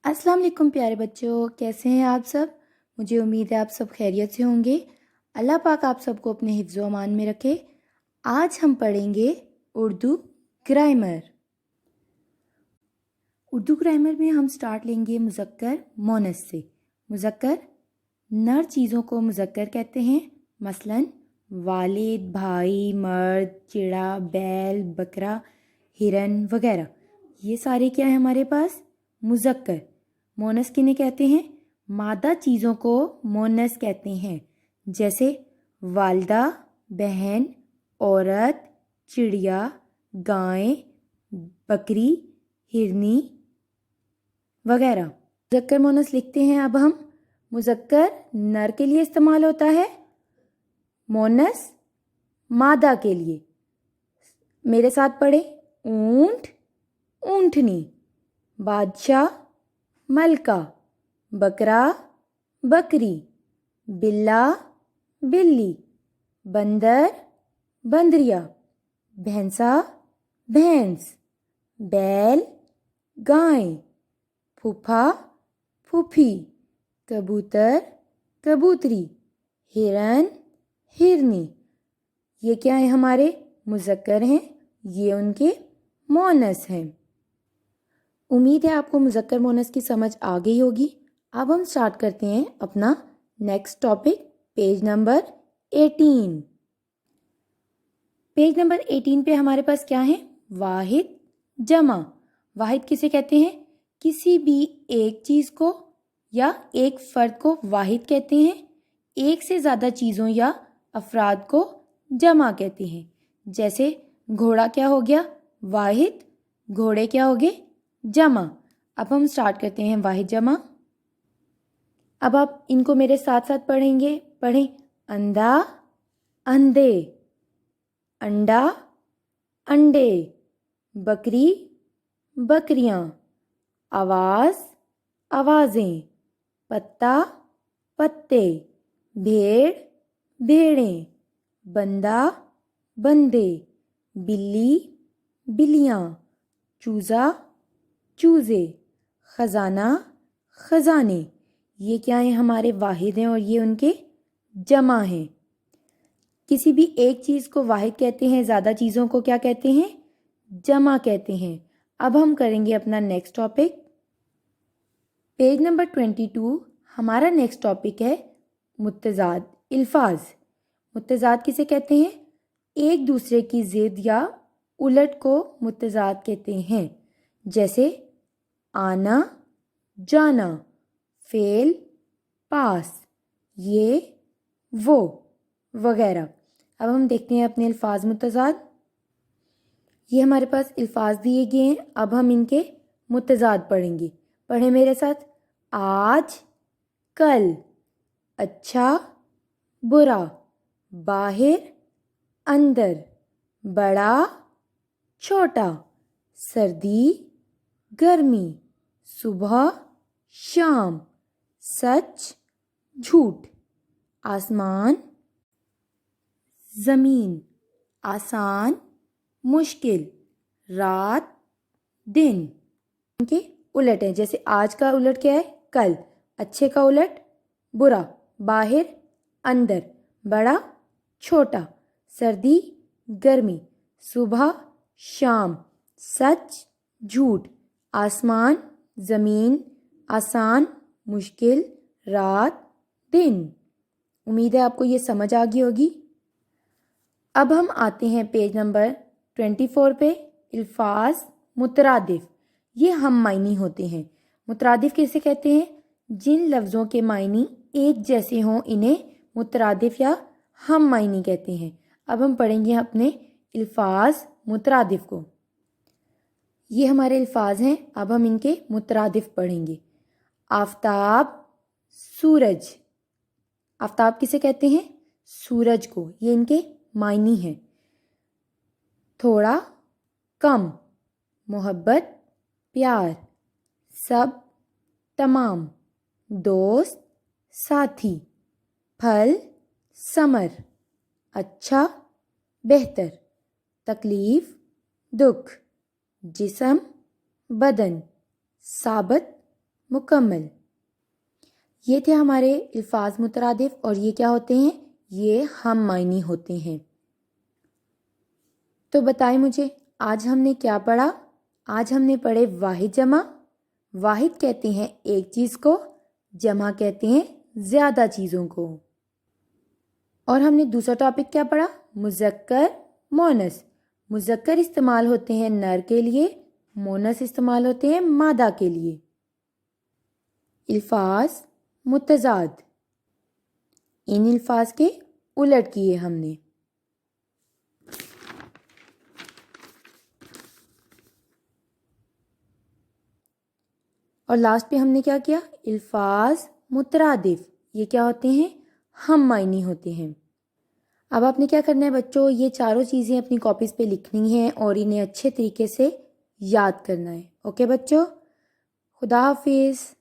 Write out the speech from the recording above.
अस्सलाम वालेकुम प्यारे बच्चों, कैसे हैं आप सब। मुझे उम्मीद है आप सब खैरियत से होंगे। अल्लाह पाक आप सबको अपने हिफ्ज़ व अमान में रखे। आज हम पढ़ेंगे उर्दू ग्रामर। उर्दू ग्रामर में हम स्टार्ट लेंगे मुज़क्कर मोनस से। मुज़क्कर नर चीज़ों को मुज़क्कर कहते हैं, मसलन वालिद, भाई, मर्द, चिड़ा, बैल, बकरा, हिरन वगैरह। ये सारे क्या है हमारे पास मुज़क्कर। मोनस किन्हें कहते हैं? मादा चीज़ों को मोनस कहते हैं, जैसे वालदा बहन, औरत, चिड़िया, गाय, बकरी, हिरनी वगैरह। मुज़क्कर मोनस लिखते हैं। अब हम मुज़क्कर नर के लिए इस्तेमाल होता है, मोनस मादा के लिए। मेरे साथ पढ़े। ऊंट ऊंटनी, बादशाह मलका, बकरा बकरी, बिल्ला बिल्ली, बंदर बंदरिया, भैंसा भैंस, बैल गाय, फूफा फूफी, कबूतर कबूतरी, हिरन हिरनी। ये क्या है? हमारे मुज़क्कर हैं, ये उनके मोनस हैं। उम्मीद है आपको मुज़क्कर मोनस की समझ आ गई होगी। अब हम स्टार्ट करते हैं अपना next topic, page number 18। Page number 18 पे हमारे पास क्या है? वाहिद जमा। वाहिद किसे कहते हैं? किसी भी एक चीज़ को या एक फ़र्द को वाहिद कहते हैं। एक से ज़्यादा चीज़ों या अफराद को जमा कहते हैं। जैसे घोड़ा क्या हो गया? वाहिद। घोड़े क्या हो गए? जमा। अब हम स्टार्ट करते हैं वाहिद जमा। अब आप इनको मेरे साथ साथ पढ़ेंगे। पढ़ें। अंधा अंधे, अंडा अंडे, बकरी बकरियां, आवाज़ आवाज़ें, पत्ता पत्ते, भेड़ भेड़ें, बंदा बंदे, बिल्ली बिल्लियाँ, चूज़ा चूज़े, ख़ज़ाना ख़ज़ाने। ये क्या है? हमारे वाहिद हैं और ये उनके जमा हैं। किसी भी एक चीज़ को वाहिद कहते हैं, ज़्यादा चीज़ों को क्या कहते हैं? जमा कहते हैं। अब हम करेंगे अपना नेक्स्ट टॉपिक, पेज नंबर 22। हमारा नेक्स्ट टॉपिक है मुत्तज़ाद अल्फाज। मुत्तज़ाद किसे कहते हैं? एक दूसरे की ज़िद या उलट को मुत्तज़ाद कहते हैं। जैसे आना जाना, फेल पास, ये वो वगैरह। अब हम देखते हैं अपने अल्फाज मुत्तज़ाद। ये हमारे पास अल्फाज दिए गए हैं। अब हम इनके मुत्तज़ाद पढ़ेंगे। पढ़े मेरे साथ। आज कल, अच्छा बुरा, बाहर अंदर, बड़ा छोटा, सर्दी गर्मी, सुबह शाम, सच झूठ, आसमान ज़मीन, आसान मुश्किल, रात दिन। इनके उलट है। जैसे आज का उलट क्या है? कल। अच्छे का उलट बुरा, बाहर अंदर, बड़ा छोटा, सर्दी गर्मी, सुबह शाम, सच झूठ, आसमान ज़मीन, आसान मुश्किल, रात दिन। उम्मीद है आपको ये समझ आ गई होगी। अब हम आते हैं पेज नंबर 24 पे। अल्फाज मुतरादिफ। ये हम मायनी होते हैं। मुतरादिफ किसे कहते हैं? जिन लफ्ज़ों के मायनी एक जैसे हों इन्हें मुतरादिफ या हम मायनी कहते हैं। अब हम पढ़ेंगे अपने अल्फाज मुतरादिफ को। ये हमारे अल्फाज हैं। अब हम इनके मुतरादिफ पढ़ेंगे। आफ़ताब सूरज। आफ़ताब किसे कहते हैं? सूरज को। ये इनके मायनी हैं। थोड़ा कम, मोहब्बत प्यार, सब तमाम, दोस्त साथी, फल समर, अच्छा बेहतर, तकलीफ दुख, जिस्म बदन, साबत مکمل۔ یہ تھے ہمارے الفاظ مترادف اور یہ کیا ہوتے ہیں؟ یہ ہم معنی ہوتے ہیں۔ تو بتائیں مجھے آج ہم نے کیا پڑھا؟ آج ہم نے پڑھے واحد جمع۔ واحد کہتے ہیں ایک چیز کو، جمع کہتے ہیں زیادہ چیزوں کو۔ اور ہم نے دوسرا ٹاپک کیا پڑھا؟ مذکر مونس۔ مذکر استعمال ہوتے ہیں نر کے لیے، مونس استعمال ہوتے ہیں مادہ کے لیے۔ الفاظ متضاد، ان الفاظ کے الٹ کیے ہم نے۔ اور لاسٹ پہ ہم نے کیا کیا؟ الفاظ مترادف، یہ کیا ہوتے ہیں؟ ہم معنی ہوتے ہیں۔ اب آپ نے کیا کرنا ہے بچوں؟ یہ چاروں چیزیں اپنی کاپیز پہ لکھنی ہیں اور انہیں اچھے طریقے سے یاد کرنا ہے۔ اوکے بچوں، خدا حافظ۔